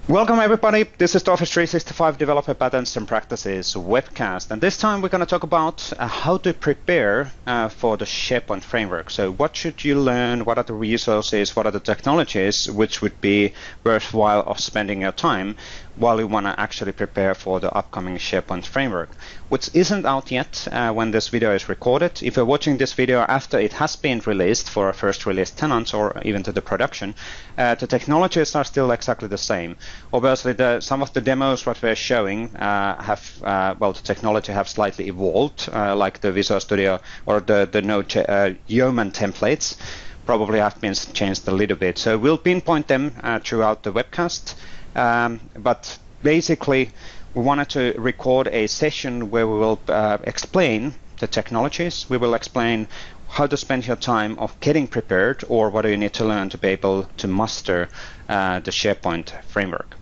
Welcome everybody, this is the Office 365 Developer Patterns and Practices webcast, and this time we're going to talk about how to prepare for the SharePoint framework. So what should you learn, what are the resources, what are the technologies which would be worthwhile of spending your time while you want to actually prepare for the upcoming SharePoint framework, which isn't out yet when this video is recorded. If you're watching this video after it has been released for a first release tenants or even to the production, the technologies are still exactly the same. Obviously, some of the demos what we're showing the technology have slightly evolved, like the Visual Studio or the Node Yeoman templates probably have been changed a little bit. So we'll pinpoint them throughout the webcast. But basically, we wanted to record a session where we will explain the technologies. We will explain how to spend your time of getting prepared, or what do you need to learn to be able to master the SharePoint framework.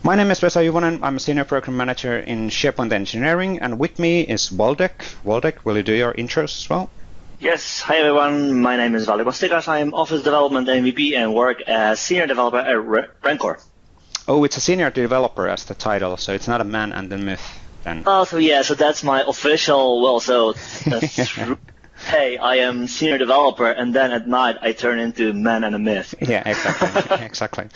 My name is Vesa Juvonen. I'm a Senior Program Manager in SharePoint Engineering, and with me is Waldek. Waldek, will you do your intros as well? Yes, hi everyone. My name is Valdek Kostikas. I'm Office Development MVP and work as Senior Developer at Rancor. Oh, it's a Senior Developer as the title, so it's not a man and the myth then. Oh, so that's my official, that's hey, I am Senior Developer, and then at night I turn into man and a myth. Yeah, exactly, exactly.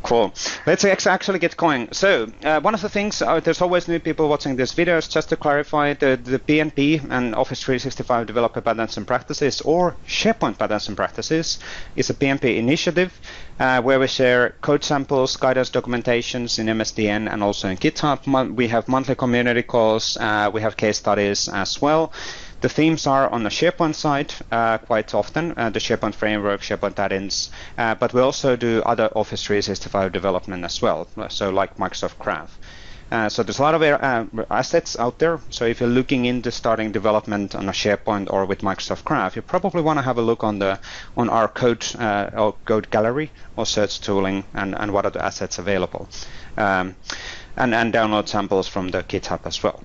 Cool. Let's actually get going. So one of the things, there's always new people watching these videos. Just to clarify, the PnP and Office 365 Developer Patterns and Practices, or SharePoint Patterns and Practices, is a PnP initiative where we share code samples, guidance documentations in MSDN and also in GitHub. We have monthly community calls. We have case studies as well. The themes are on the SharePoint side quite often, the SharePoint Framework, SharePoint add-ins, but we also do other Office 365 development as well, so like Microsoft Graph. So there's a lot of assets out there. So if you're looking into starting development on a SharePoint or with Microsoft Graph, you probably want to have a look on our code gallery or search tooling and what are the assets available, and download samples from the GitHub as well.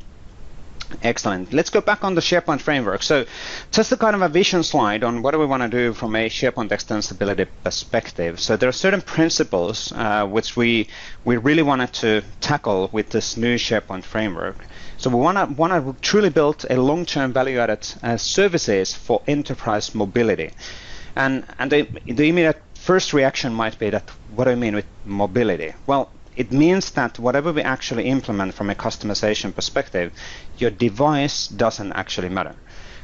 Excellent. Let's go back on the SharePoint framework. So just a kind of a vision slide on what do we want to do from a SharePoint extensibility perspective. So there are certain principles which we really wanted to tackle with this new SharePoint framework. So we want to truly build a long-term value-added services for enterprise mobility. And the immediate first reaction might be that, what do I mean with mobility? Well, it means that whatever we actually implement from a customization perspective, your device doesn't actually matter.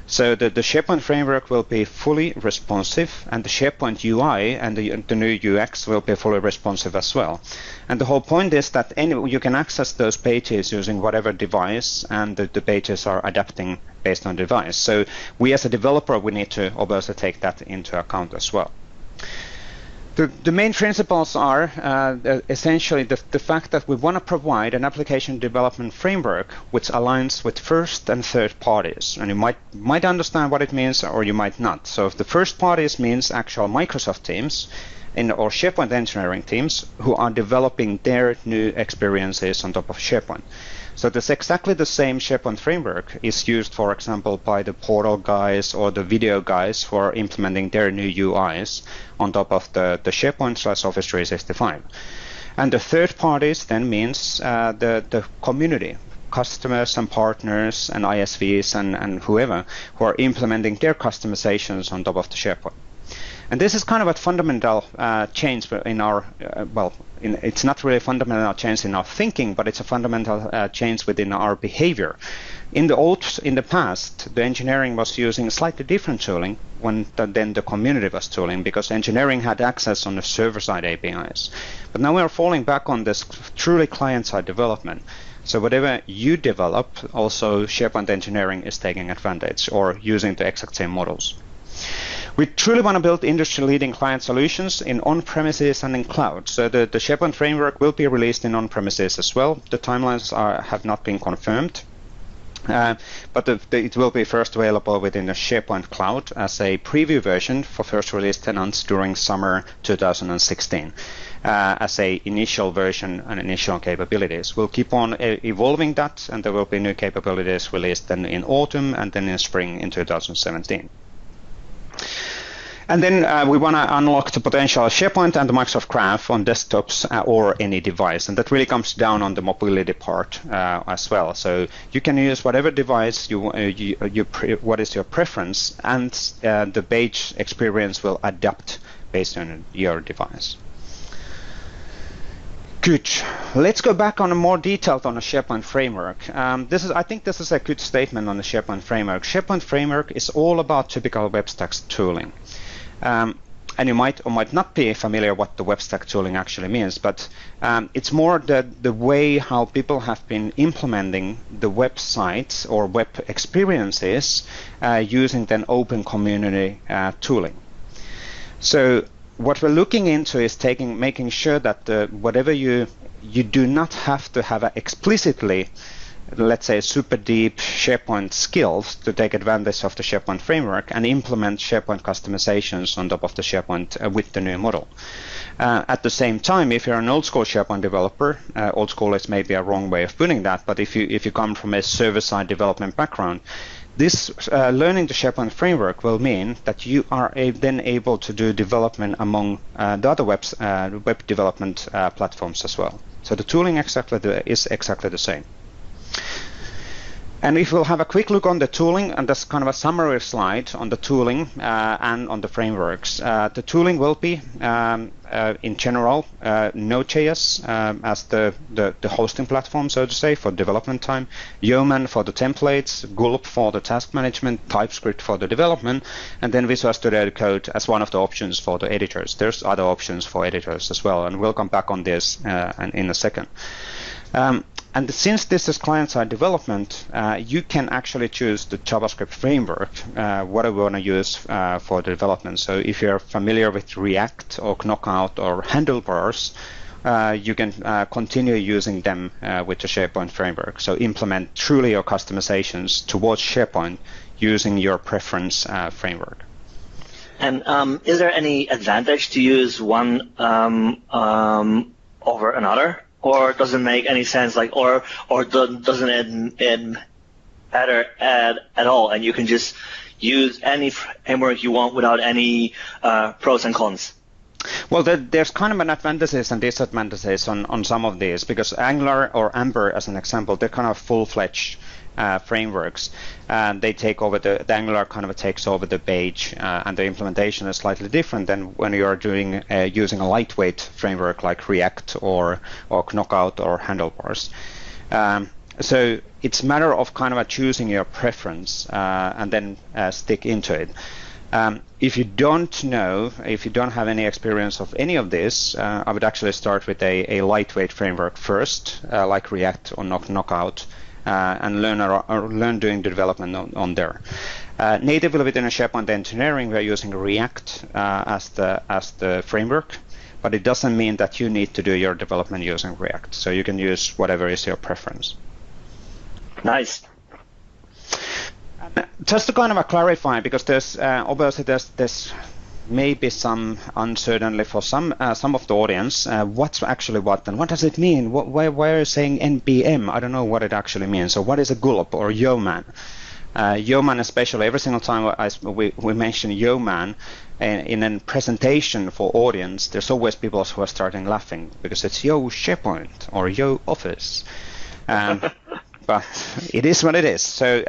So the SharePoint framework will be fully responsive, and the SharePoint UI and the new UX will be fully responsive as well. And the whole point is that you can access those pages using whatever device, and the pages are adapting based on device. So we as a developer, we need to obviously take that into account as well. The main principles are essentially the fact that we want to provide an application development framework which aligns with first and third parties. And you might understand what it means, or you might not. So if the first parties means actual Microsoft teams or SharePoint engineering teams who are developing their new experiences on top of SharePoint. So this exactly the same SharePoint framework is used, for example, by the portal guys or the video guys who are implementing their new UIs on top of the SharePoint/Office 365. And the third parties then means the community, customers and partners and ISVs and whoever who are implementing their customizations on top of the SharePoint. And this is kind of a fundamental change in our, it's not really a fundamental change in our thinking, but it's a fundamental change within our behavior. In the past, the engineering was using slightly different tooling than the community was tooling, because engineering had access on the server-side APIs. But now we are falling back on this truly client-side development. So whatever you develop, also SharePoint engineering is taking advantage or using the exact same models. We truly want to build industry-leading client solutions in on-premises and in cloud. So the SharePoint framework will be released in on-premises as well. The timelines have not been confirmed, but it will be first available within the SharePoint cloud as a preview version for first release tenants during summer 2016. As a initial version and initial capabilities. We'll keep on evolving that, and there will be new capabilities released then in autumn and then in spring in 2017. And then we want to unlock the potential of SharePoint and the Microsoft Graph on desktops or any device. And that really comes down on the mobility part as well. So you can use whatever device what is your preference, and the page experience will adapt based on your device. Good. Let's go back on a more detailed on the SharePoint Framework. I think this is a good statement on the SharePoint Framework. SharePoint Framework is all about typical web stack tooling. And you might or might not be familiar what the web stack tooling actually means, but it's more the way how people have been implementing the websites or web experiences using then open community tooling. So what we're looking into is making sure that whatever you do not have to have explicitly, let's say, super deep SharePoint skills to take advantage of the SharePoint framework and implement SharePoint customizations on top of the SharePoint with the new model. At the same time, if you're an old school SharePoint developer, old school is maybe a wrong way of putting that, but if you come from a server-side development background, this learning the SharePoint framework will mean that you are then able to do development among the other web development platforms as well. So the tooling is exactly the same. And if we'll have a quick look on the tooling, and that's kind of a summary slide on the tooling and on the frameworks. The tooling will be, in general, Node.js as the hosting platform, so to say, for development time, Yeoman for the templates, Gulp for the task management, TypeScript for the development, and then Visual Studio Code as one of the options for the editors. There's other options for editors as well, and we'll come back on this in a second. And since this is client-side development, you can actually choose the JavaScript framework, what I want to use for the development. So if you're familiar with React or Knockout or Handlebars, you can continue using them with the SharePoint framework. So implement truly your customizations towards SharePoint using your preference framework. And is there any advantage to use one over another? Or does it make any sense, or doesn't it matter at all, and you can just use any framework you want without any pros and cons? Well, there's kind of an advantages and disadvantages on some of these, because Angular or Amber, as an example, they're kind of full-fledged frameworks, and they take over the Angular kind of takes over the page, and the implementation is slightly different than when you are doing using a lightweight framework like React or Knockout or Handlebars. So it's a matter of kind of choosing your preference and then stick into it. If you don't know, if you don't have any experience of any of this, I would actually start with a lightweight framework first, like React or Knockout, and learn doing the development on there. Natively within a SharePoint engineering, we're using React as the framework, but it doesn't mean that you need to do your development using React. So you can use whatever is your preference. Nice. Just to kind of clarify, because there's obviously there's maybe some uncertainty for some of the audience. What's actually what, and what does it mean? Why are you saying NPM? I don't know what it actually means. So what is a gulp or Yeoman? Yeoman, especially, every single time we mention Yeoman in a presentation for audience, there's always people who are starting laughing because it's Yo SharePoint or Yo Office. But it is what it is. So.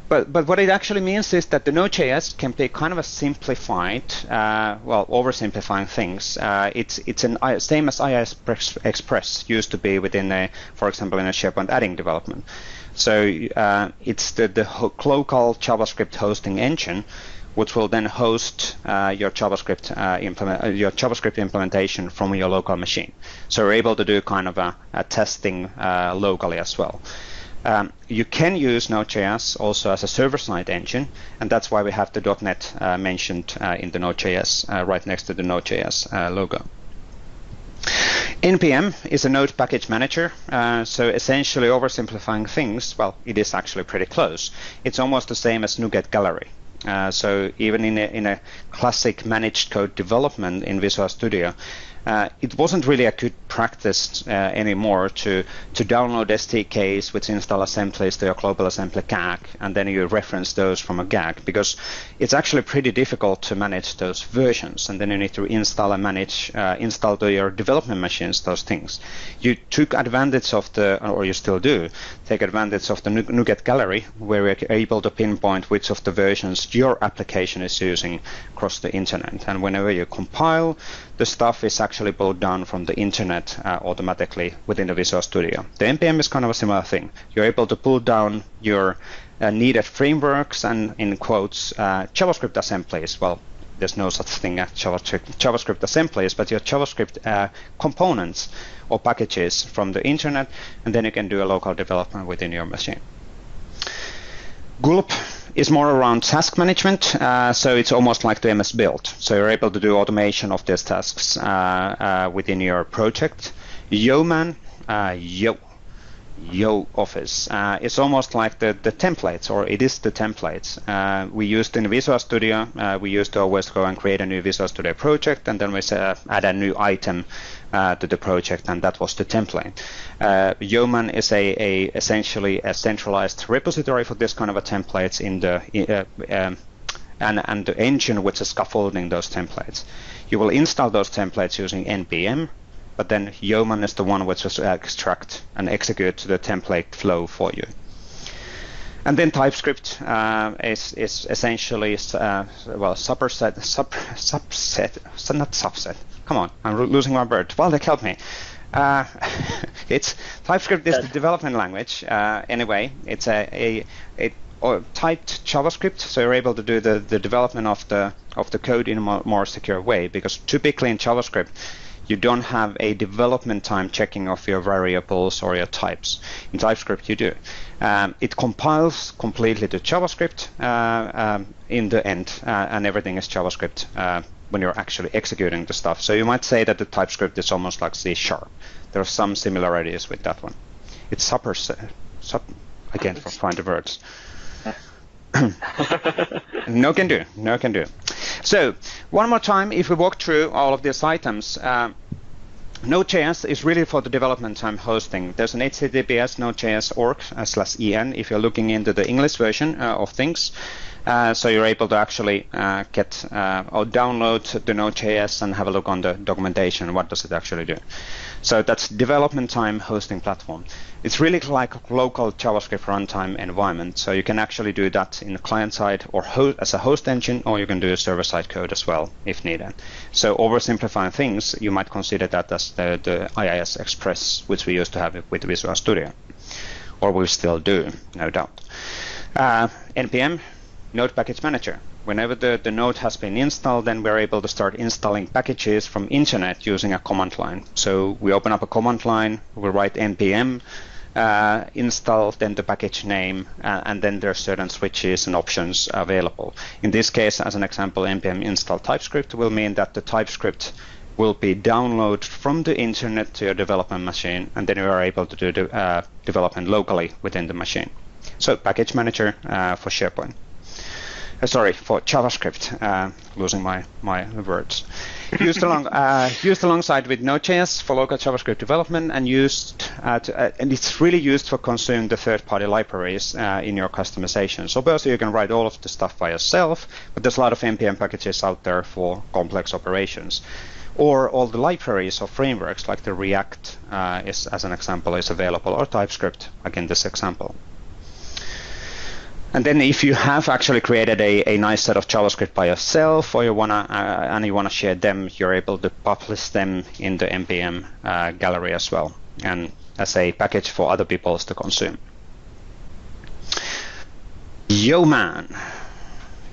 But what it actually means is that the Node.js can be kind of a simplified, oversimplifying things. It's an same as IIS Express used to be within for example, in a SharePoint adding development. So it's the local JavaScript hosting engine, which will then host your JavaScript implementation from your local machine. So we're able to do kind of a testing locally as well. You can use Node.js also as a server-side engine, and that's why we have the .NET mentioned in the Node.js right next to the Node.js logo. NPM is a Node Package Manager, so essentially oversimplifying things, well, it is actually pretty close. It's almost the same as NuGet Gallery. So even in a classic managed code development in Visual Studio, it wasn't really a good practice anymore to download SDKs which install assemblies to your global assembly GAG, and then you reference those from a GAG, because it's actually pretty difficult to manage those versions, and then you need to install and manage, install to your development machines those things. You took advantage of or you still do, take advantage of the NuGet gallery, where you're able to pinpoint which of the versions your application is using across the internet. And whenever you compile, the stuff is actually pulled down from the internet automatically within the Visual Studio. The NPM is kind of a similar thing. You're able to pull down your needed frameworks and, in quotes, JavaScript assemblies. Well, there's no such thing as JavaScript assemblies, but your JavaScript components or packages from the internet, and then you can do a local development within your machine. Gulp is more around task management, so it's almost like the MS Build. So you're able to do automation of these tasks within your project. Yeoman, Yo Office. It's almost like the templates, or it is the templates. We used in Visual Studio, we used to always go and create a new Visual Studio project, and then we add a new item to the project, and that was the template. Yeoman is essentially a centralized repository for this kind of a templates in the and the engine which is scaffolding those templates. You will install those templates using NPM, but then Yeoman is the one which will extract and execute the template flow for you. And then TypeScript is essentially well, not subset. Come on, I'm losing my word. Well, help me. It's TypeScript is the development language. Anyway, it's a typed JavaScript, so you're able to do the development of the code in a more secure way, because typically in JavaScript you don't have a development time checking of your variables or your types. In TypeScript you do. It compiles completely to JavaScript in the end, and everything is JavaScript when you're actually executing the stuff. So you might say that the TypeScript is almost like C#. There are some similarities with that one. It's I can't find the words. No can do. So one more time, if we walk through all of these items, Node.js is really for the development time hosting. There's an https node.js org/en if you're looking into the English version of things. So you're able to actually get or download the Node.js and have a look on the documentation. What does it actually do? So that's development time hosting platform. It's really like a local JavaScript runtime environment. So you can actually do that in the client side or as a host engine, or you can do a server-side code as well if needed. So oversimplifying things, you might consider that as the IIS Express, which we used to have with Visual Studio, or we still do, no doubt. NPM Node Package Manager. Whenever the node has been installed, then we're able to start installing packages from internet using a command line. So we open up a command line, we write npm install, then the package name, and then there are certain switches and options available. In this case, as an example, npm install TypeScript will mean that the TypeScript will be downloaded from the internet to your development machine, and then you are able to do the development locally within the machine. So Package Manager for SharePoint. For JavaScript, losing my words. Used alongside with Node.js for local JavaScript development, and and it's really used for consuming the third-party libraries in your customization. So obviously you can write all of the stuff by yourself, but there's a lot of NPM packages out there for complex operations. Or all the libraries or frameworks like the React as an example is available, or TypeScript, again this example. And then if you have actually created a nice set of JavaScript by yourself, or you wanna share them, you're able to publish them in the NPM gallery as well, and as a package for other people to consume. Yeoman,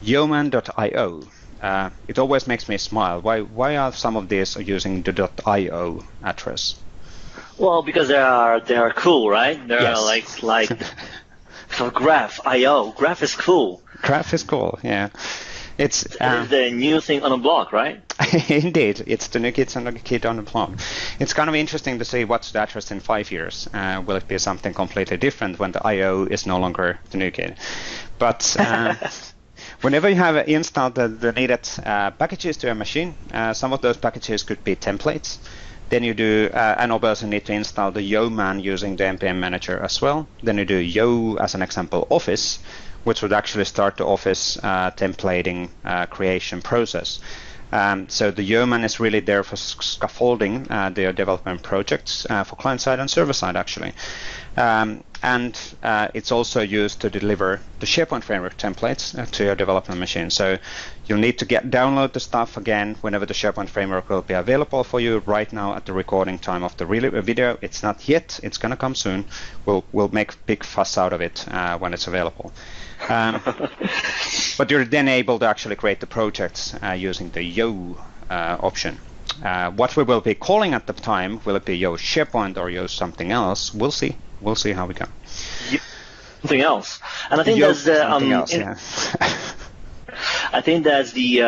yeoman.io. It always makes me smile. Why are some of these using the .io address? Well, because they are cool, right? They're like. So Graph.io. Graph is cool. Graph is cool, yeah. It's the new thing on the block, right? Indeed, it's the new kid on the block. It's kind of interesting to see what's the address in 5 years. Will it be something completely different when the IO is no longer the new kid? But Whenever you have installed the needed packages to your machine, some of those packages could be templates. Then you do, and obviously need to install the Yeoman using the NPM Manager as well. Then you do Yo, as an example, Office, which would actually start the Office templating creation process. So the Yeoman is really there for scaffolding their development projects for client-side and server-side, actually. And it's also used to deliver the SharePoint Framework templates to your development machine. So you'll need to download the stuff again whenever the SharePoint Framework will be available for you. Right now, at the recording time of the video, it's not yet. It's going to come soon. We'll make a big fuss out of it when it's available. But you're then able to actually create the projects using the Yo option. What we will be calling at the time, will it be Yo SharePoint or Yo something else? We'll see. We'll see how we go. Something else, and I think that's the I think that's the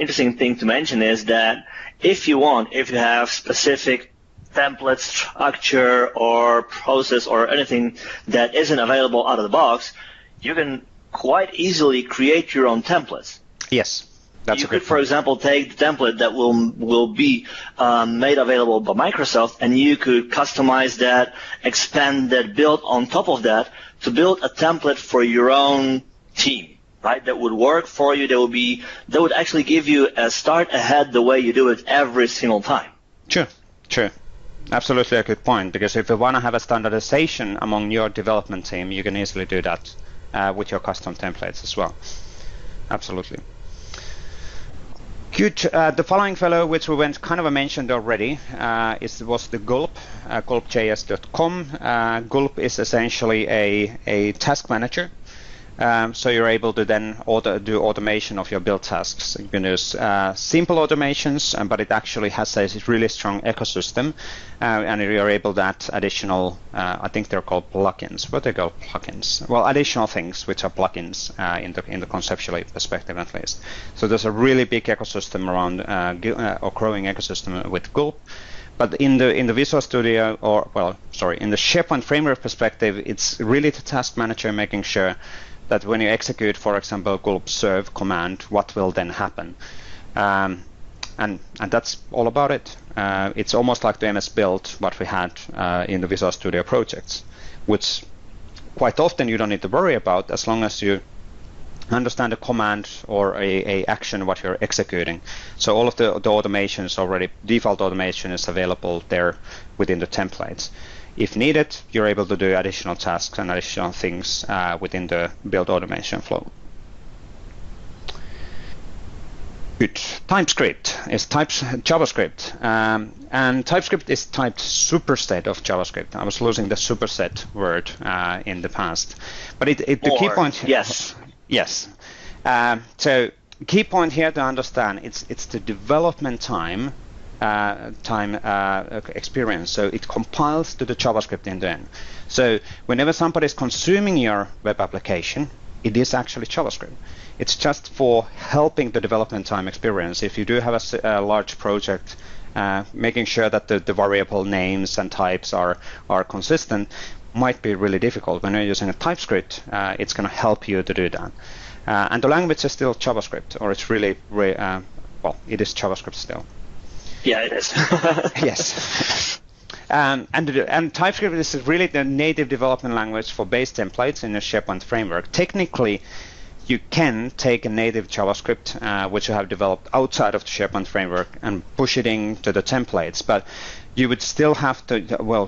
interesting thing to mention is that if you have specific template structure or process or anything that isn't available out of the box, you can quite easily create your own templates. Yes. You could, for example, take the template that will be made available by Microsoft, and you could customize that, expand that, build on top of that to build a template for your own team, right? That would work for you. That would actually give you a start ahead the way you do it every single time. Sure. Absolutely a good point, because if you want to have a standardization among your development team, you can easily do that with your custom templates as well. Absolutely. Good. The following fellow, which we mentioned already, was the gulp, gulpjs.com. Gulp is essentially a task manager. So you're able to then do automation of your build tasks. You can use simple automations, but it actually has a really strong ecosystem, and you're able to add additional, I think they're called plugins. What they call plugins? Well, additional things which are plugins in the conceptual perspective at least. So there's a really big ecosystem around, or growing ecosystem with Gulp. But in the Visual Studio, in the SharePoint Framework perspective, it's really the task manager making sure that when you execute, for example, gulp serve command, what will then happen? And that's all about it. It's almost like the MS Build, what we had in the Visual Studio projects, which quite often you don't need to worry about as long as you understand a command or a action what you're executing. So all of the automations already, default automation is available there within the templates. If needed, you're able to do additional tasks and additional things within the build automation flow. Good. TypeScript is JavaScript, and TypeScript is typed superset of JavaScript. I was losing the superset word in the past, but the key point. Yes. So key point here to understand it's the development time experience. So it compiles to the JavaScript in the end. So whenever somebody is consuming your web application, it is actually JavaScript. It's just for helping the development time experience. If you do have a large project, making sure that the variable names and types are consistent might be really difficult. When you're using a TypeScript, it's going to help you to do that. And the language is still JavaScript, or it's really, it is JavaScript still. Yeah, it is. Yes. And TypeScript is really the native development language for base templates in the SharePoint framework. Technically, you can take a native JavaScript, which you have developed outside of the SharePoint framework, and push it into the templates. But you would still have to,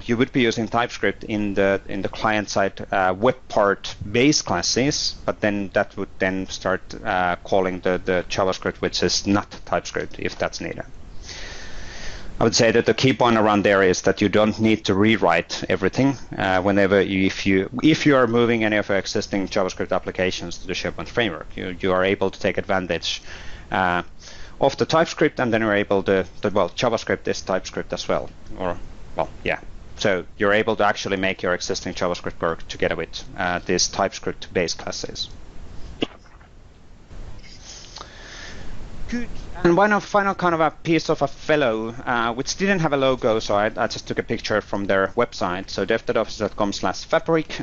you would be using TypeScript in the client-side web part base classes, but then that would then start calling the JavaScript, which is not TypeScript, if that's needed. I would say that the key point around there is that you don't need to rewrite everything if you are moving any of your existing JavaScript applications to the SharePoint framework. You are able to take advantage of the TypeScript, and then you're able to JavaScript is TypeScript as well, So you're able to actually make your existing JavaScript work together with these TypeScript base classes. Good. And one final kind of a piece of a fellow, which didn't have a logo, so I just took a picture from their website. So dev.office.com/fabric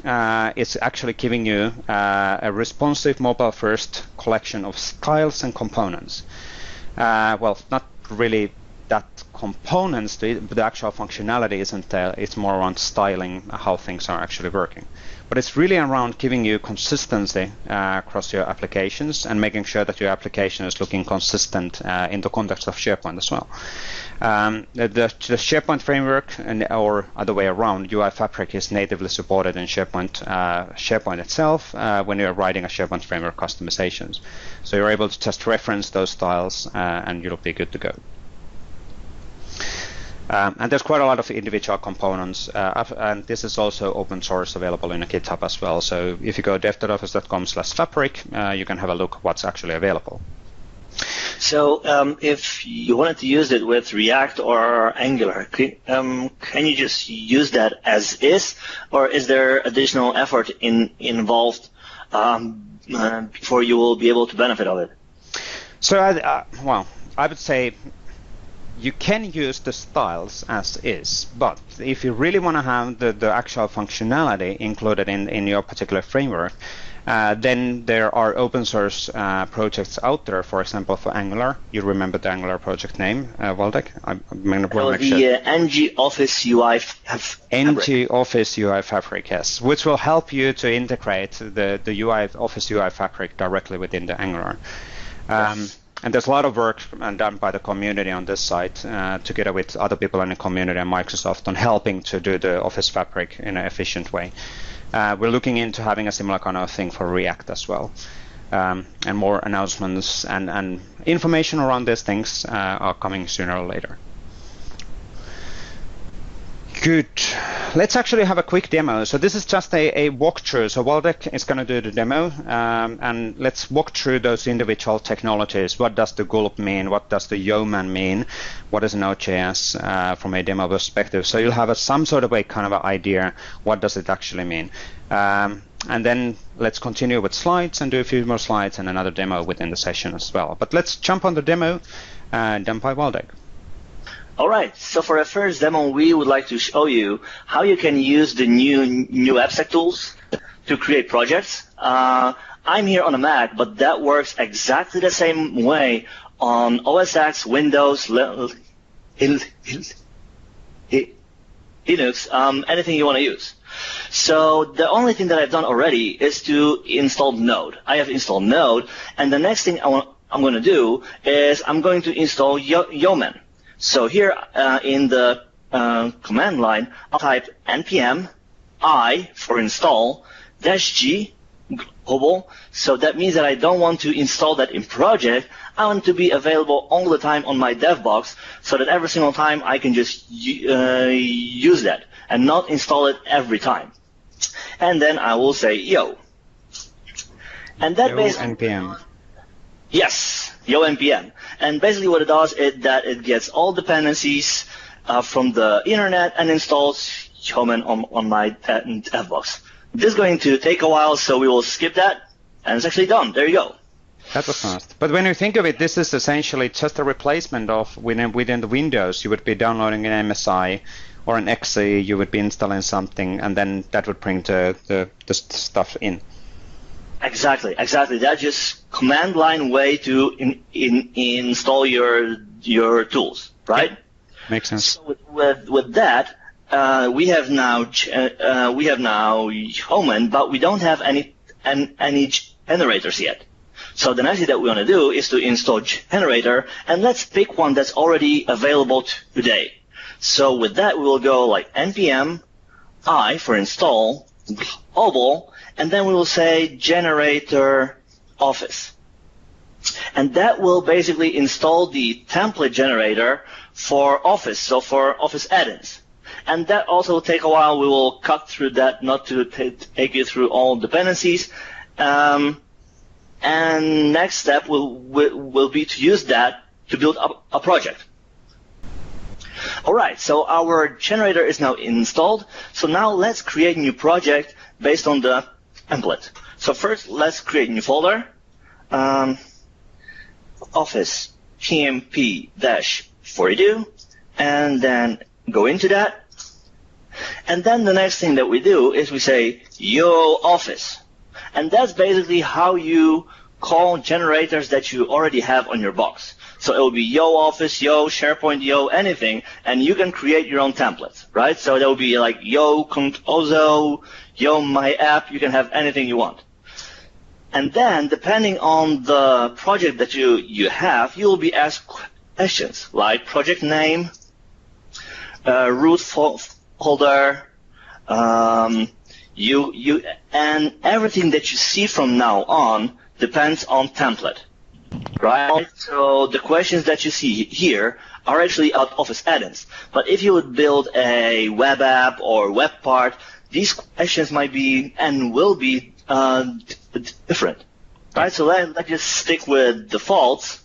is actually giving you a responsive mobile-first collection of styles and components. Well, not really that components, but the actual functionality isn't there. It's more around styling how things are actually working. But it's really around giving you consistency across your applications and making sure that your application is looking consistent in the context of SharePoint as well. The SharePoint Framework, or other way around, UI Fabric is natively supported in SharePoint itself when you're writing a SharePoint Framework customizations. So you're able to just reference those styles and you'll be good to go. And there's quite a lot of individual components, and this is also open source available in a GitHub as well. So if you go dev.office.com/fabric, you can have a look at what's actually available. So if you wanted to use it with React or Angular, can you just use that as is, or is there additional effort involved before you will be able to benefit of it? So, well, I would say you can use the styles as is, but if you really want to have the actual functionality included in your particular framework, then there are open source projects out there. For example, for Angular, you remember the Angular project name, Waldek? The NG Office UI Fabric. NG Office UI Fabric, yes, which will help you to integrate the Office UI Fabric directly within the Angular. Yes. And there's a lot of work done by the community on this site, together with other people in the community and Microsoft, on helping to do the Office Fabric in an efficient way. We're looking into having a similar kind of thing for React as well. And more announcements and information around these things are coming sooner or later. Good. Let's actually have a quick demo. So this is just a walkthrough. So Waldek is going to do the demo, and let's walk through those individual technologies. What does the gulp mean? What does the yeoman mean? What is Node.js from a demo perspective? So you'll have some sort of a kind of an idea. What does it actually mean? And then let's continue with slides and do a few more slides and another demo within the session as well. But let's jump on the demo done by Waldek. All right, so for our first demo, we would like to show you how you can use the new AppSec tools to create projects. I'm here on a Mac, but that works exactly the same way on OS X, Windows, Linux, anything you want to use. So the only thing that I've done already is to install Node. I have installed Node, and the next thing I'm going to do is I'm going to install Yeoman. So here in the command line, I'll type npm I for install -g global. So that means that I don't want to install that in project. I want to be available all the time on my dev box, so that every single time I can just use that and not install it every time. And then I will say yo. And that basically npm. Yes, yo npm. And basically what it does is that it gets all dependencies from the internet and installs Yeoman on my dev box. This is going to take a while, so we will skip that, and it's actually done. There you go. That was fast. But when you think of it, this is essentially just a replacement of within the Windows. You would be downloading an MSI or an XE, you would be installing something, and then that would bring the stuff in. Exactly. That's just command line way to install your tools, right? Yeah. Makes sense. So with that, we have now Yeoman, but we don't have any generators yet. So the next thing that we want to do is to install generator, and let's pick one that's already available today. So with that, we will go like npm I for install global, and then we will say generator office. And that will basically install the template generator for Office, so for Office add-ins. And that also will take a while. We will cut through that, not to take you through all dependencies. And next step will be to use that to build up a project. All right, so our generator is now installed. So now let's create a new project based on the template. So first, let's create a new folder. Office PnP-42, and then go into that. And then the next thing that we do is we say yo office. And that's basically how you call generators that you already have on your box. So it will be yo office, yo SharePoint, yo anything, and you can create your own templates, right? So there will be like yo Composo, yo my app, you can have anything you want. And then depending on the project that you have, you will be asked questions like project name, root folder, and everything that you see from now on depends on template, right? So the questions that you see here are actually out Office add-ins. But if you would build a web app or web part, these questions might be and will be different, right? So let's just stick with defaults,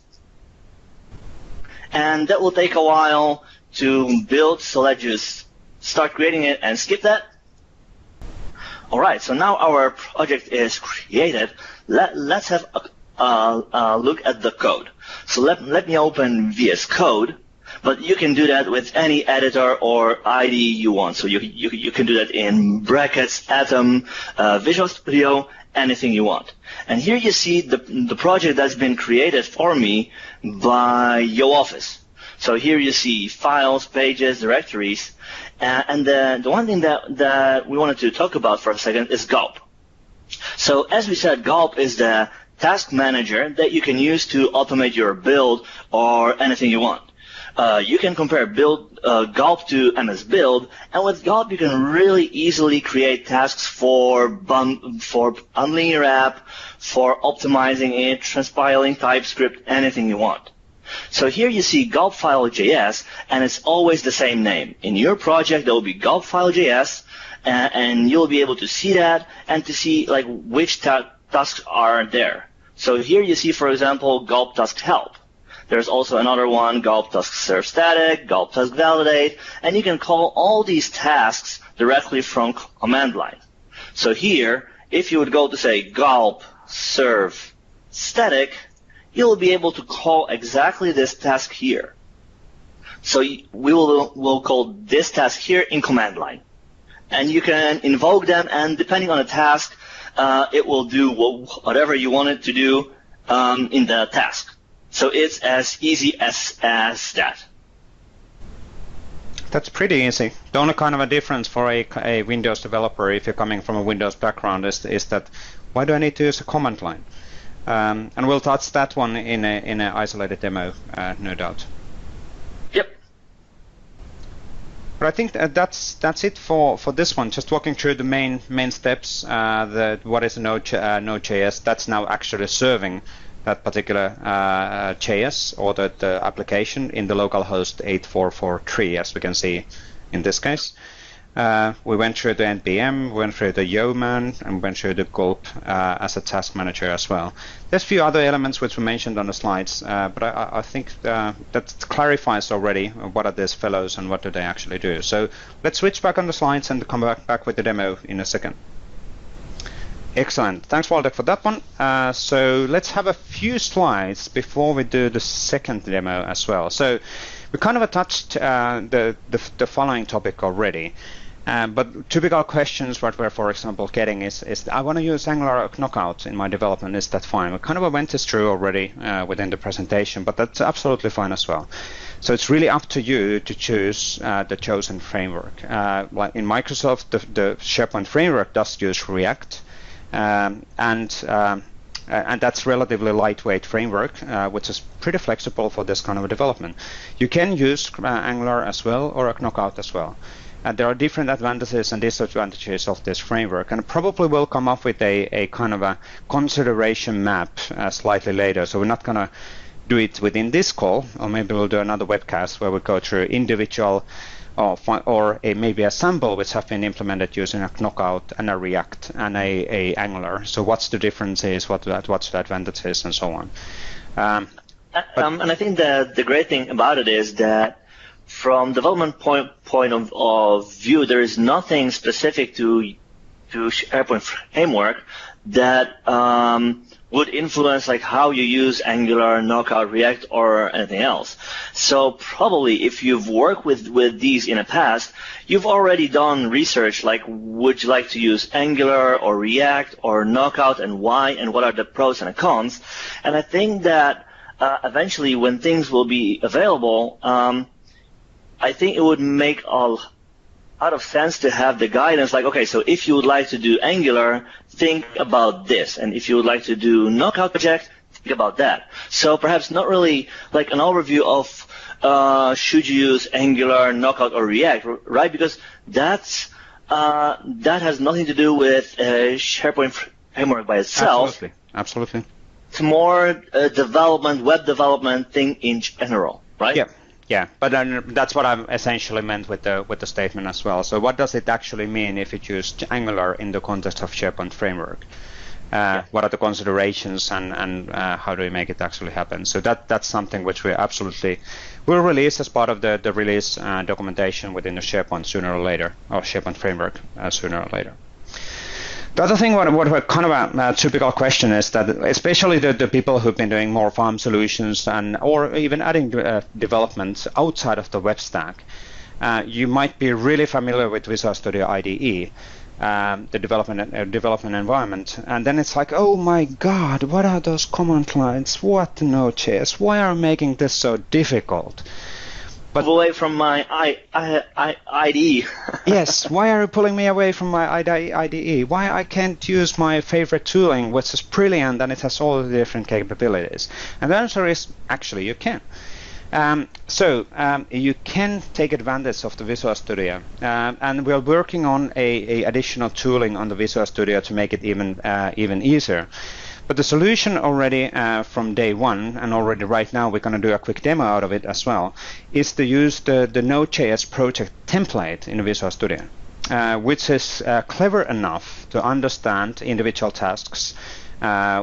and that will take a while to build. So let's just start creating it and skip that. All right, so now our project is created. Let's have a look at the code. So let me open VS Code, but you can do that with any editor or IDE you want. So you can do that in brackets, Atom, Visual Studio, anything you want. And here you see the project that's been created for me by YoOffice. So here you see files, pages, directories, and the one thing that we wanted to talk about for a second is gulp. So as we said, gulp is the task manager that you can use to automate your build or anything you want. You can compare gulp to MS Build, and with gulp you can really easily create tasks for bundling your app, for optimizing it, transpiling TypeScript, anything you want. So here you see gulp file.js, and it's always the same name. In your project there will be gulp file.js, and you'll be able to see that and to see like which tasks are there. So here you see, for example, gulp task help. There's also another one, gulp task serve static, gulp task validate, and you can call all these tasks directly from command line. So here, if you would go to say gulp serve static, you'll be able to call exactly this task here. So we'll call this task here in command line. And you can invoke them, and depending on the task, it will do whatever you want it to do in the task. So it's as easy as that. That's pretty easy. The only kind of a difference for a Windows developer, if you're coming from a Windows background, is that why do I need to use a command line? And we'll touch that one in an isolated demo, no doubt. Yep. But I think that's it for this one. Just walking through the main steps. What is Node.js? That's now actually serving that particular JS or the application in the localhost 8443, as we can see in this case. We went through the NPM, went through the Yeoman, and went through the gulp as a task manager as well. There's a few other elements which we mentioned on the slides, but I think that clarifies already what are these fellows and what do they actually do. So let's switch back on the slides and come back with the demo in a second. Excellent. Thanks, Waldek, for that one. So let's have a few slides before we do the second demo as well. So we kind of touched the following topic already. But typical questions what we're, for example, getting is I want to use Angular knockout in my development. Is that fine? We kind of went this through already within the presentation, but that's absolutely fine as well. So it's really up to you to choose the chosen framework. Like in Microsoft, the SharePoint Framework does use React. And that's relatively lightweight framework, which is pretty flexible for this kind of a development. You can use Angular as well or a knockout as well. There are different advantages and disadvantages of this framework, and probably we'll come up with a kind of a consideration map slightly later. So we're not going to do it within this call, or maybe we'll do another webcast where we go through individual or maybe a sample which have been implemented using a knockout and a React and a Angular. So what's the differences, what's the advantages, and so on. And I think that the great thing about it is that from development point of view, there is nothing specific to SharePoint Framework that would influence like how you use Angular, Knockout, React, or anything else. So probably if you've worked with these in the past, you've already done research like would you like to use Angular or React or Knockout and why and what are the pros and the cons. And I think that eventually when things will be available, I think it would make a lot of sense to have the guidance like, okay, so if you would like to do Angular, think about this. And if you would like to do Knockout project, think about that. So perhaps not really like an overview of should you use Angular, Knockout, or React, right? Because that has nothing to do with SharePoint Framework by itself. Absolutely. It's more development, web development thing in general, right? Yeah. Yeah, but that's what I essentially meant with the statement as well. So what does it actually mean if you choose Angular in the context of SharePoint Framework? What are the considerations and how do we make it actually happen? So that's something which we absolutely will release as part of the release documentation within the SharePoint sooner or later, or SharePoint Framework sooner or later. The other thing, what kind of a typical question is that, especially the people who've been doing more farm solutions or even adding development outside of the web stack, you might be really familiar with Visual Studio IDE, the development environment, and then it's like, oh my God, what are those command lines? What Node.js? Why are you making this so difficult? But away from my IDE. Yes, why are you pulling me away from my IDE? Why I can't use my favorite tooling, which is brilliant and it has all the different capabilities? And the answer is, actually, you can. You can take advantage of the Visual Studio, and we're working on a additional tooling on the Visual Studio to make it even easier. But the solution already from day one, and already right now we're going to do a quick demo out of it as well, is to use the Node.js project template in Visual Studio, which is clever enough to understand individual tasks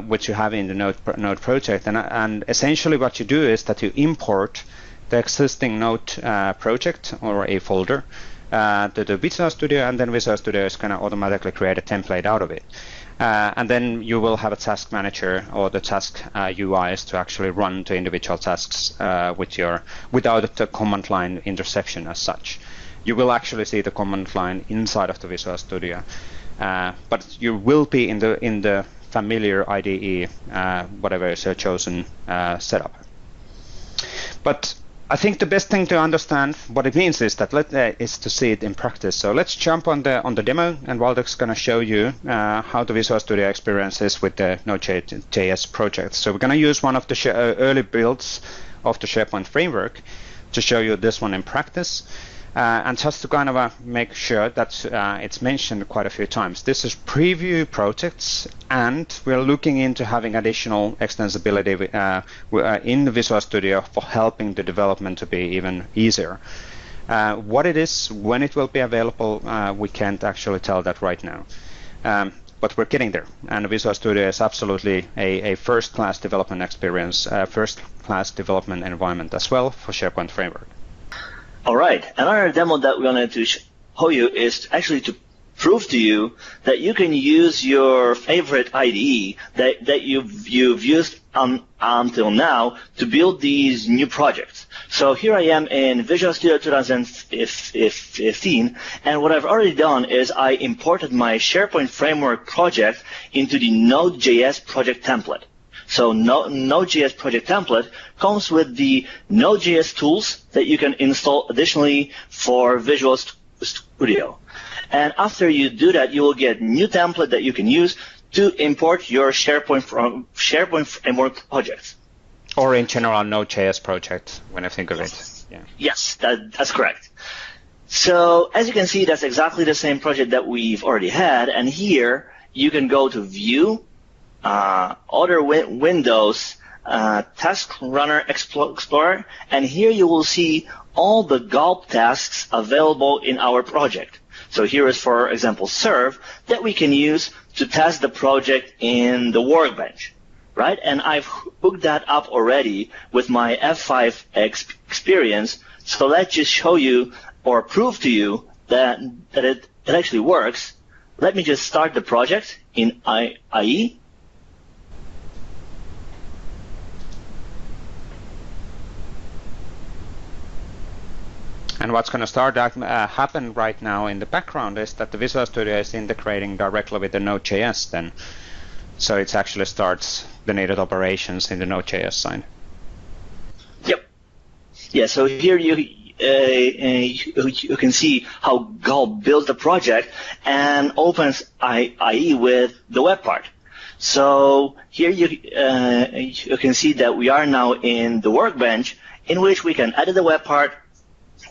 which you have in the Node project. And essentially what you do is that you import the existing Node project or a folder to the Visual Studio, and then Visual Studio is going to automatically create a template out of it. And then you will have a task manager or the task UIs to actually run to individual tasks without the command line interception as such. You will actually see the command line inside of the Visual Studio, but you will be in the familiar IDE, whatever is your chosen setup. But I think the best thing to understand what it means is that is to see it in practice. So let's jump on the demo, and Waldek's going to show you how the Visual Studio experience is with the Node.js project. So we're going to use one of the early builds of the SharePoint framework to show you this one in practice. And just to kind of make sure that it's mentioned quite a few times, this is preview projects, and we're looking into having additional extensibility in the Visual Studio for helping the development to be even easier. What it is, when it will be available, we can't actually tell that right now. But we're getting there, and Visual Studio is absolutely a first-class development experience, first-class development environment as well for SharePoint Framework. All right. Another demo that we wanted to show you is actually to prove to you that you can use your favorite IDE that you've used until now to build these new projects. So here I am in Visual Studio 2015, and what I've already done is I imported my SharePoint Framework project into the Node.js project template. So Node.js project template comes with the Node.js tools that you can install additionally for Visual Studio. And after you do that, you will get a new template that you can use to import your SharePoint Framework projects. Or in general, Node.js project, when I think of it. Yeah. Yes, that's correct. So as you can see, that's exactly the same project that we've already had. And here you can go to View, other windows, Task Runner Explorer, and here you will see all the gulp tasks available in our project. So here is, for example, serve that we can use to test the project in the workbench, right? And I've hooked that up already with my F5 experience. So let's just show you or prove to you that it actually works let me just start the project in IE. And what's going to start happen right now in the background is that the Visual Studio is integrating directly with the Node.js then. So it actually starts the needed operations in the Node.js side. Yep. Yeah, so here you can see how Gulp builds the project and opens IE with the web part. So here you can see that we are now in the workbench in which we can edit the web part,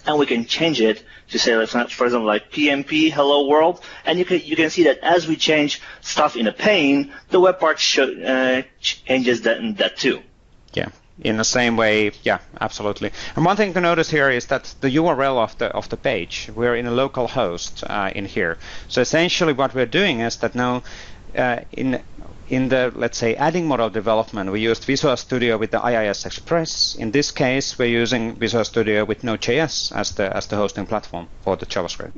and we can change it to say, for example, like PnP Hello World, and you can see that as we change stuff in a pane, the web part changes that too. Yeah, in the same way, yeah, absolutely. And one thing to notice here is that the URL of the page, we're in a local host in here. So essentially, what we're doing is that now in the, let's say, adding model development, we used Visual Studio with the IIS Express. In this case, we're using Visual Studio with Node.js as the hosting platform for the JavaScript.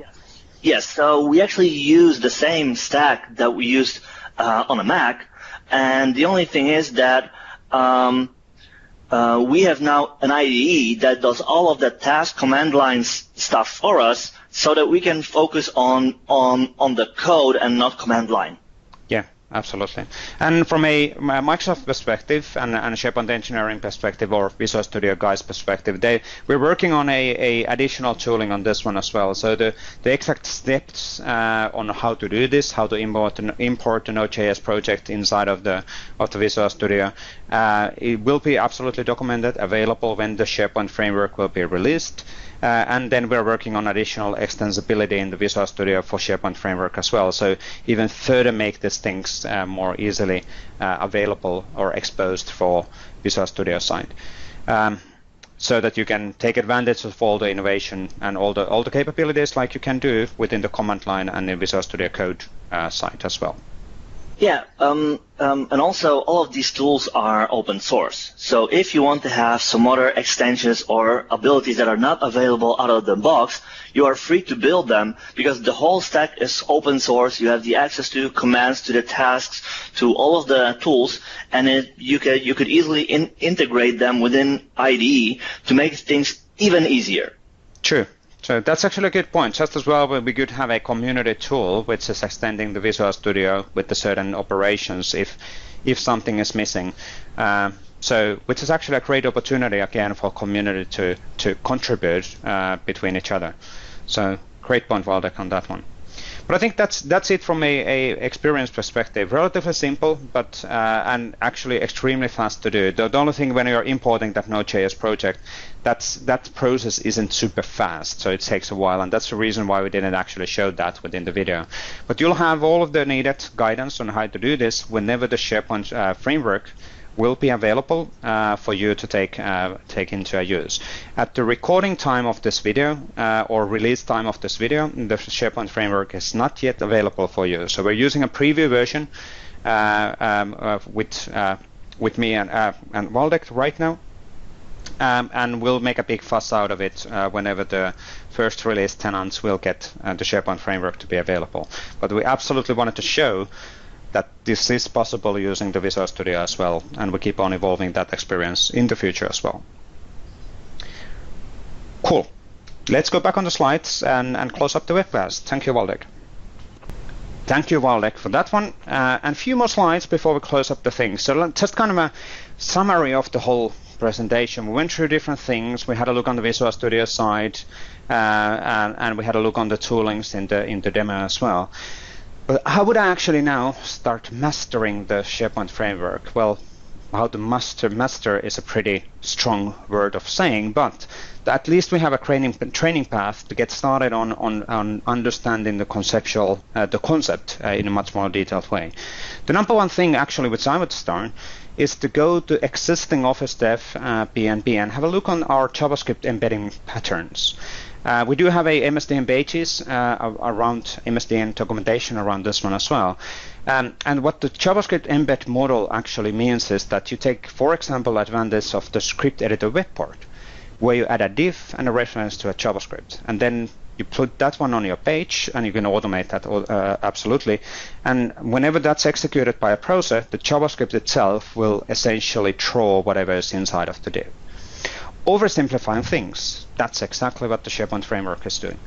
Yes, so we actually use the same stack that we used on a Mac, and the only thing is that we have now an IDE that does all of the task command lines stuff for us, so that we can focus on the code and not command line. Yeah. Absolutely. And from a Microsoft perspective and SharePoint engineering perspective or Visual Studio guys perspective, we're working on a additional tooling on this one as well. So the exact steps on how to do this, how to import the Node.js project inside of the Visual Studio, it will be absolutely documented, available when the SharePoint framework will be released. And then we're working on additional extensibility in the Visual Studio for SharePoint Framework as well. So even further make these things more easily available or exposed for Visual Studio side, so that you can take advantage of all the innovation and all the capabilities like you can do within the command line and the Visual Studio Code side as well. Yeah, and also all of these tools are open source. So if you want to have some other extensions or abilities that are not available out of the box, you are free to build them because the whole stack is open source. You have the access to commands, to the tasks, to all of the tools, and you could easily integrate them within IDE to make things even easier. True. So that's actually a good point. Just as well, we could have a community tool which is extending the Visual Studio with the certain operations if something is missing. So which is actually a great opportunity again for community to contribute between each other. So great point, Waldek, on that one. But I think that's it from a experience perspective. Relatively simple, but and actually extremely fast to do. The only thing when you're importing that Node.js project, that process isn't super fast, so it takes a while, and that's the reason why we didn't actually show that within the video. But you'll have all of the needed guidance on how to do this whenever the SharePoint framework will be available for you to take into use. At the recording time of this video or release time of this video, the SharePoint framework is not yet available for you. So we're using a preview version with me and Waldek right now, and we'll make a big fuss out of it whenever the first release tenants will get the SharePoint framework to be available. But we absolutely wanted to show that this is possible using the Visual Studio as well, and we keep on evolving that experience in the future as well. Cool. Let's go back on the slides and close up the webcast. Thank you, Waldek. Thank you, Waldek, for that one. And a few more slides before we close up the thing. So just kind of a summary of the whole presentation. We went through different things. We had a look on the Visual Studio side, and we had a look on the toolings in the demo as well. But how would I actually now start mastering the SharePoint framework? Well, how to master is a pretty strong word of saying, but at least we have a training path to get started on understanding the concept in a much more detailed way. The number one thing actually which I would start is to go to existing Office Dev PnP and have a look on our JavaScript embedding patterns. We do have a MSDN pages around MSDN documentation around this one as well. And what the JavaScript embed model actually means is that you take, for example, advantage of the script editor web part, where you add a div and a reference to a JavaScript. And then You put that one on your page, and you can automate that absolutely. And whenever that's executed by a process, the JavaScript itself will essentially draw whatever is inside of the div. Oversimplifying things, that's exactly what the SharePoint Framework is doing.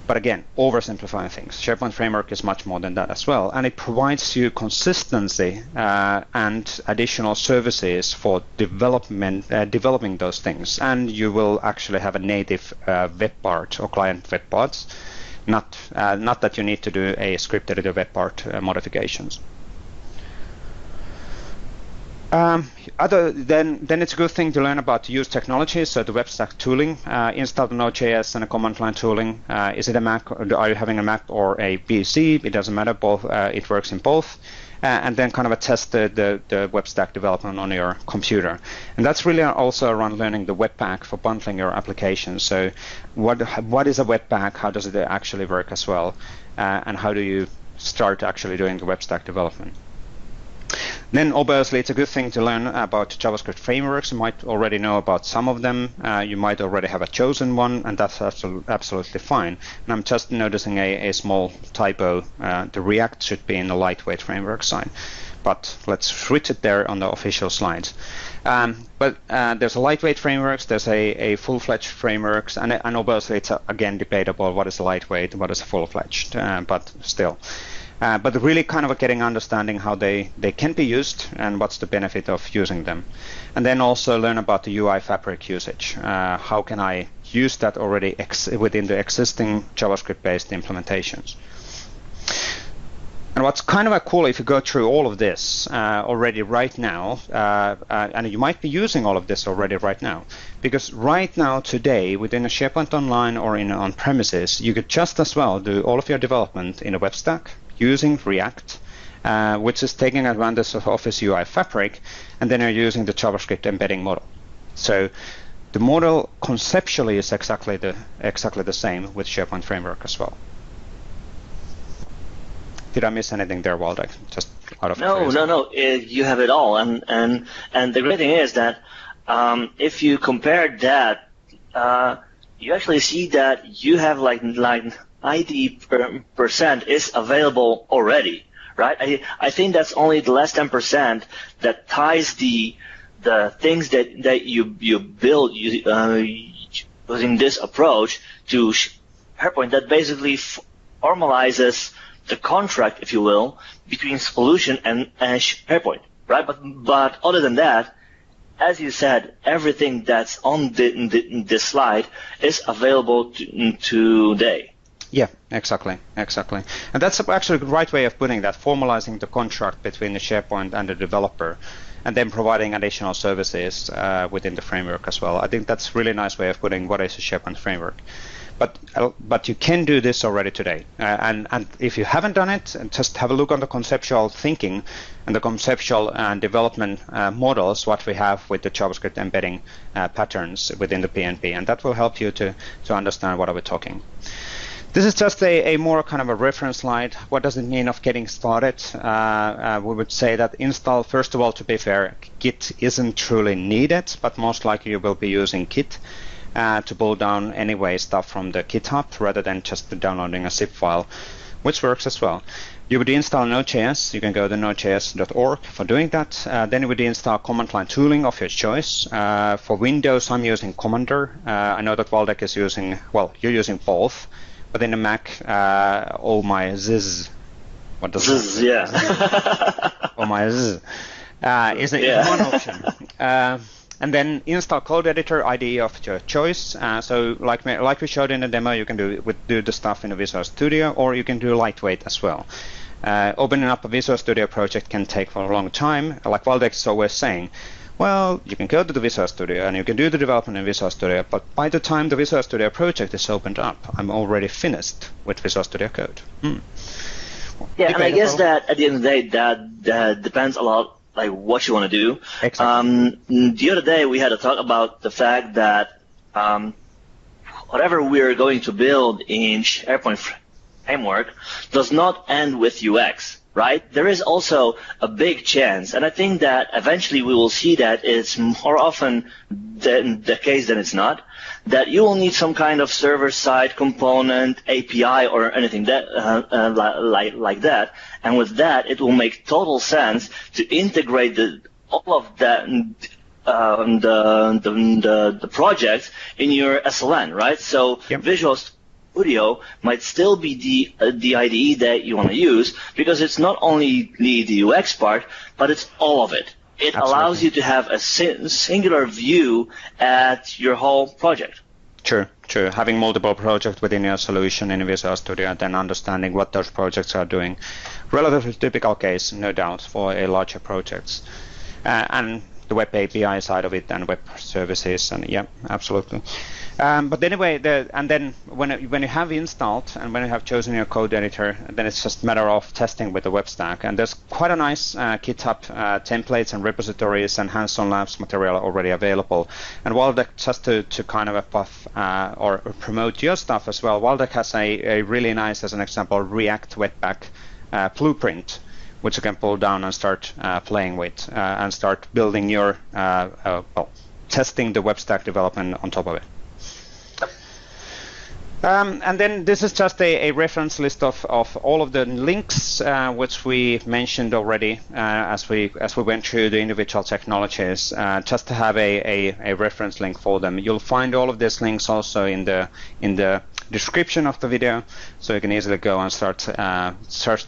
But again, oversimplifying things. SharePoint Framework is much more than that as well, and it provides you consistency and additional services for developing those things. And you will actually have a native web part or client web parts, not that you need to do a script editor web part modifications. Then it's a good thing to learn about use technologies, so the web stack tooling, install the Node.js and a command line tooling. Is it a Mac, or are you having a Mac or a PC? It doesn't matter, both. It works in both. And then kind of test the web stack development on your computer. And that's really also around learning the Webpack for bundling your applications. So what is a Webpack? How does it actually work as well? And how do you start actually doing the web stack development? Then obviously it's a good thing to learn about JavaScript frameworks. You might already know about some of them. You might already have a chosen one, and that's absolutely fine. And I'm just noticing a small typo. The React should be in the lightweight framework side, but let's switch it there on the official slides. But there's a lightweight frameworks, there's a full-fledged frameworks, and obviously it's again debatable what is lightweight, what is full-fledged, but still. But really kind of getting understanding how they can be used and what's the benefit of using them. And then also learn about the UI fabric usage. How can I use that already within the existing JavaScript-based implementations? And what's kind of cool, if you go through all of this already right now, and you might be using all of this already right now, because right now today within a SharePoint Online or in on-premises, you could just as well do all of your development in a web stack using React, which is taking advantage of Office UI Fabric, and then you're using the JavaScript embedding model. So the model conceptually is exactly the same with SharePoint Framework as well. Did I miss anything there, Waldek? Just out of curiosity. No. You have it all, and the great thing is that if you compare that, you actually see that you have like 90% is available already, right? I think that's only the last 10% that ties the things that you build using this approach to SharePoint, that basically formalizes the contract, if you will, between solution and SharePoint, right? But other than that, as you said, everything that's on this slide is available today. Yeah, exactly. And that's actually the right way of putting that, formalizing the contract between the SharePoint and the developer, and then providing additional services within the framework as well. I think that's a really nice way of putting what is a SharePoint framework. But you can do this already today. And if you haven't done it, just have a look on the conceptual thinking and the conceptual development models, what we have with the JavaScript embedding patterns within the PnP, and that will help you to understand what are we talking. This is just a more kind of a reference slide. What does it mean of getting started? We would say that install, first of all, to be fair, Git isn't truly needed, but most likely you will be using Git to pull down anyway stuff from the GitHub rather than just downloading a zip file, which works as well. You would install Node.js. You can go to nodejs.org for doing that. Then you would install command line tooling of your choice. For Windows, I'm using Commander. I know that Waldek is using, well, you're using both. But in the Mac, oh my ziz. What does ziz, yeah. Oh my ziz. Is one option. And then install code editor IDE of your choice. So like we showed in the demo, you can do the stuff in the Visual Studio, or you can do lightweight as well. Opening up a Visual Studio project can take for a long time. Like Waldek is always saying, well, you can go to the Visual Studio and you can do the development in Visual Studio, but by the time the Visual Studio project is opened up, I'm already finished with Visual Studio Code. Yeah, and I guess that at the end of the day, that depends a lot, like what you want to do. Exactly. The other day we had a talk about the fact that whatever we're going to build in SharePoint Framework does not end with UX. Right? There is also a big chance, and I think that eventually we will see that it's more often the case that it's not, that you will need some kind of server-side component, API, or anything that like that. And with that, it will make total sense to integrate all of that the project in your SLN, right? So Visual Studio might still be the IDE that you want to use, because it's not only the UX part, but it's all of it. It allows you to have a singular view at your whole project. True. Having multiple projects within your solution in Visual Studio and then understanding what those projects are doing. Relatively typical case, no doubt, for a larger projects. And the web API side of it and web services, and yeah, absolutely. But anyway, and then when you have installed and when you have chosen your code editor, then it's just a matter of testing with the web stack. And there's quite a nice GitHub templates and repositories and hands-on labs material already available. And Waldeck, just to kind of buff or promote your stuff as well, Waldeck has a really nice, as an example, React Webpack blueprint, which you can pull down and start playing with and start building your, testing the web stack development on top of it. And then this is just a reference list of all of the links which we mentioned already as we went through the individual technologies, just to have a reference link for them. You'll find all of these links also in the description of the video, so you can easily go and start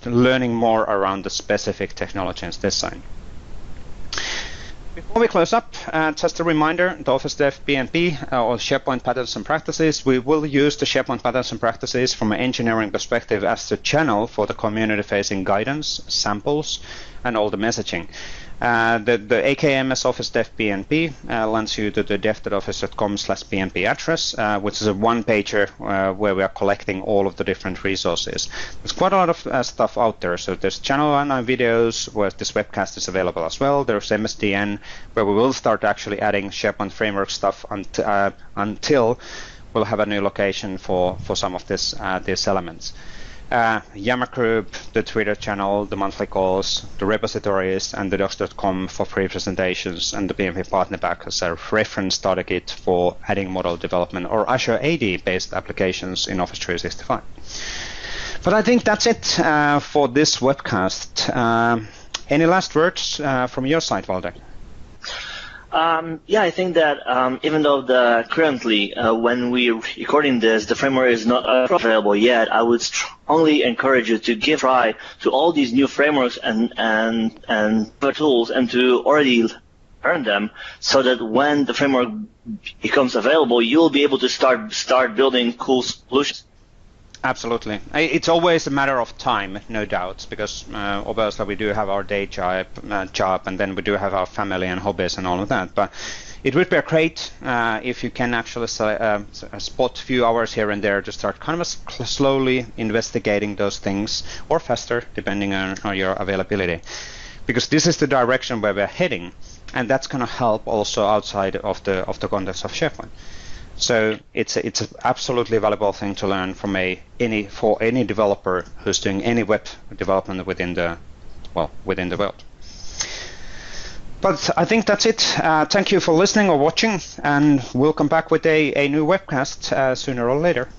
learning more around the specific technologies this side. Before we close up, just a reminder, the Office Dev PnP or SharePoint Patterns and Practices, we will use the SharePoint Patterns and Practices from an engineering perspective as the channel for the community-facing guidance, samples, and all the messaging. The AKMS Office Dev PnP lands you to the dev.office.com/PnP address, which is a one-pager where we are collecting all of the different resources. There's quite a lot of stuff out there. So there's channel online videos where this webcast is available as well. There's MSDN, where we will start actually adding SharePoint Framework stuff until we'll have a new location for some of these elements. Yammer group, the Twitter channel, the monthly calls, the repositories, and the docs.com for free presentations, and the PnP Partner Pack as a reference starter kit for adding model development or Azure AD based applications in Office 365. But I think that's it for this webcast. Any last words from your side, Waldeck? Yeah, I think that even though currently when we're recording this, the framework is not available yet, I would strongly encourage you to give a try to all these new frameworks and tools, and to already learn them, so that when the framework becomes available, you'll be able to start building cool solutions. Absolutely. It's always a matter of time, no doubt, because obviously we do have our day job, and then we do have our family and hobbies and all of that. But it would be great if you can actually spot a few hours here and there to start kind of slowly investigating those things, or faster, depending on your availability. Because this is the direction where we're heading, and that's going to help also outside of the context of SharePoint. So it's an absolutely valuable thing to learn from for any developer who's doing any web development within the world. But I think that's it. Thank you for listening or watching, and we'll come back with a new webcast sooner or later.